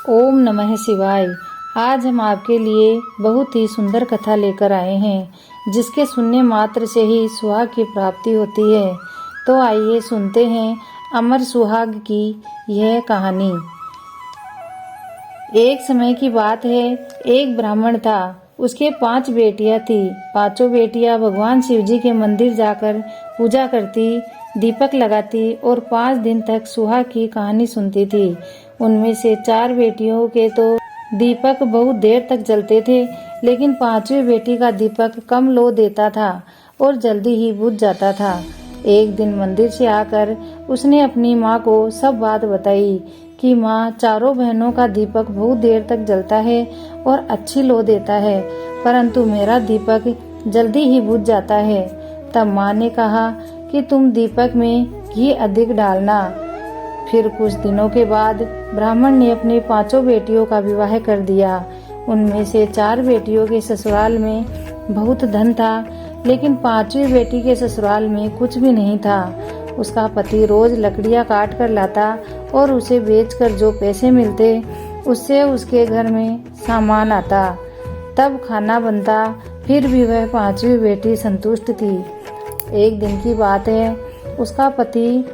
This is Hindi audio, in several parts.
ओम नमः शिवाय। आज हम आपके लिए बहुत ही सुंदर कथा लेकर आए हैं जिसके सुनने मात्र से ही सुहाग की प्राप्ति होती है। तो आइए सुनते हैं अमर सुहाग की यह कहानी। एक समय की बात है, एक ब्राह्मण था। उसके 5 बेटियां थी। 5 बेटियां भगवान शिवजी के मंदिर जाकर पूजा करती, दीपक लगाती और 5 दिन तक सुहाग की कहानी सुनती थी। उनमें से 4 बेटियों के तो दीपक बहुत देर तक जलते थे, लेकिन 5वीं बेटी का दीपक कम लो देता था और जल्दी ही बुझ जाता था। एक दिन मंदिर से आकर उसने अपनी माँ को सब बात बताई कि माँ, चारों बहनों का दीपक बहुत देर तक जलता है और अच्छी लो देता है, परंतु मेरा दीपक जल्दी ही बुझ जाता है। तब माँ ने कहा कि तुम दीपक में घी अधिक डालना। फिर कुछ दिनों के बाद ब्राह्मण ने अपनी 5 बेटियों का विवाह कर दिया। उनमें से 4 बेटियों के ससुराल में बहुत धन था, लेकिन 5वीं बेटी के ससुराल में कुछ भी नहीं था। उसका पति रोज लकड़ियां काट कर लाता और उसे बेचकर जो पैसे मिलते उससे उसके घर में सामान आता, तब खाना बनता। फिर भी वह 5वीं बेटी संतुष्ट थी। एक दिन की बात है, उसका पति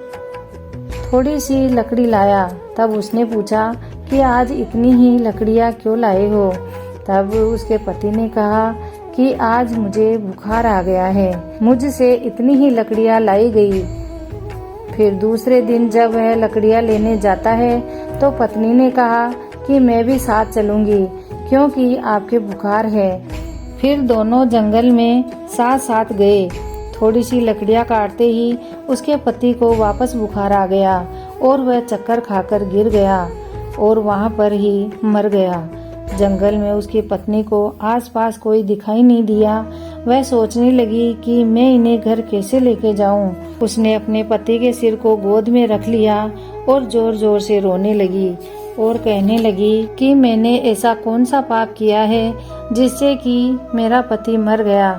थोड़ी सी लकड़ी लाया। तब उसने पूछा कि आज इतनी ही लकड़ियां क्यों लाए हो? तब उसके पति ने कहा कि आज मुझे बुखार आ गया है, मुझसे इतनी ही लकड़ियां लाई गई। फिर दूसरे दिन जब वह लकड़ियां लेने जाता है तो पत्नी ने कहा कि मैं भी साथ चलूंगी क्योंकि आपके बुखार है। फिर दोनों जंगल में साथ साथ गए। थोड़ी सी लकड़ियां काटते ही उसके पति को वापस बुखार आ गया और वह चक्कर खाकर गिर गया और वहां पर ही मर गया। जंगल में उसकी पत्नी को आसपास कोई दिखाई नहीं दिया। वह सोचने लगी कि मैं इन्हें घर कैसे लेके जाऊं। उसने अपने पति के सिर को गोद में रख लिया और जोर जोर से रोने लगी और कहने लगी कि मैंने ऐसा कौन सा पाप किया है जिससे कि मेरा पति मर गया।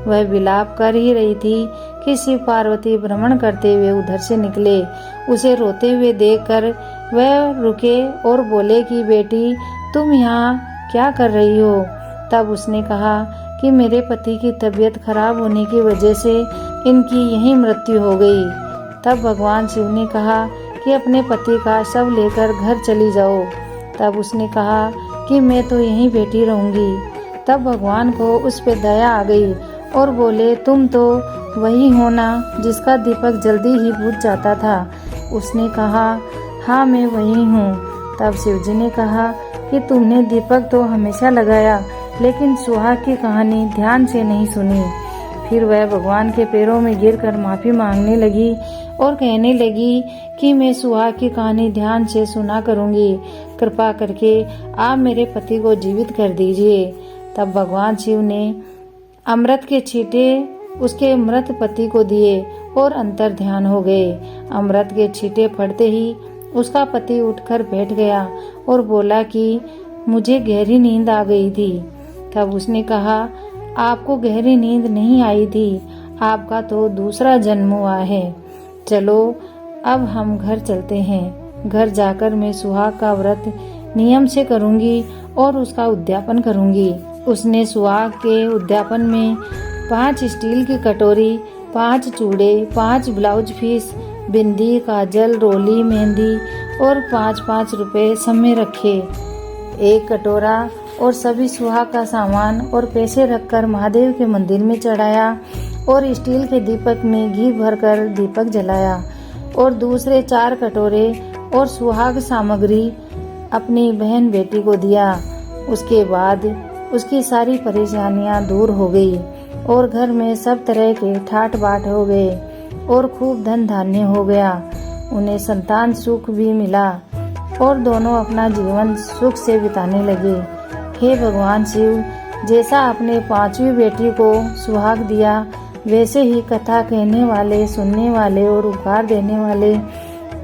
वह विलाप कर ही रही थी कि शिव पार्वती भ्रमण करते हुए उधर से निकले। उसे रोते हुए देखकर वह रुके और बोले कि बेटी, तुम यहाँ क्या कर रही हो? तब उसने कहा कि मेरे पति की तबीयत खराब होने की वजह से इनकी यहीं मृत्यु हो गई। तब भगवान शिव ने कहा कि अपने पति का शव लेकर घर चली जाओ। तब उसने कहा कि मैं तो यहीं बैठी रहूंगी। तब भगवान को उस पे दया आ गई और बोले, तुम तो वही हो ना जिसका दीपक जल्दी ही बुझ जाता था? उसने कहा, हाँ मैं वही हूँ। तब शिवजी ने कहा कि तुमने दीपक तो हमेशा लगाया, लेकिन सुहाग की कहानी ध्यान से नहीं सुनी। फिर वह भगवान के पैरों में गिरकर माफी मांगने लगी और कहने लगी कि मैं सुहाग की कहानी ध्यान से सुना करूंगी। कृपा करके आप मेरे पति को जीवित कर दीजिए। तब भगवान शिव ने अमृत के छींटे उसके मृत पति को दिए और अंतर ध्यान हो गए। अमृत के छींटे पड़ते ही उसका पति उठकर बैठ गया और बोला कि मुझे गहरी नींद आ गई थी। तब उसने कहा, आपको गहरी नींद नहीं आई थी, आपका तो दूसरा जन्म हुआ है। चलो अब हम घर चलते हैं। घर जाकर मैं सुहाग का व्रत नियम से करूंगी और उसका उद्यापन करूंगी। उसने सुहाग के उद्यापन में 5 स्टील की कटोरी, 5 चूड़े, 5 ब्लाउज पीस, बिंदी, काजल, रोली, मेहंदी और 5-5 रुपए सब में रखे। एक कटोरा और सभी सुहाग का सामान और पैसे रखकर महादेव के मंदिर में चढ़ाया और स्टील के दीपक में घी भरकर दीपक जलाया और दूसरे 4 कटोरे और सुहाग सामग्री अपनी बहन बेटी को दिया। उसके बाद उसकी सारी परेशानियां दूर हो गई और घर में सब तरह के ठाट बाट हो गए और खूब धन धान्य हो गया। उन्हें संतान सुख भी मिला और दोनों अपना जीवन सुख से बिताने लगे। हे भगवान शिव, जैसा आपने 5वीं बेटी को सुहाग दिया, वैसे ही कथा कहने वाले, सुनने वाले और उपहार देने वाले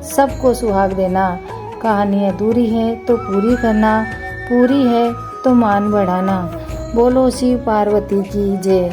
सबको सुहाग देना। कहानी अधूरी है तो पूरी करना, पूरी है तो मान बढ़ाना। बोलो शिव पार्वती की जय।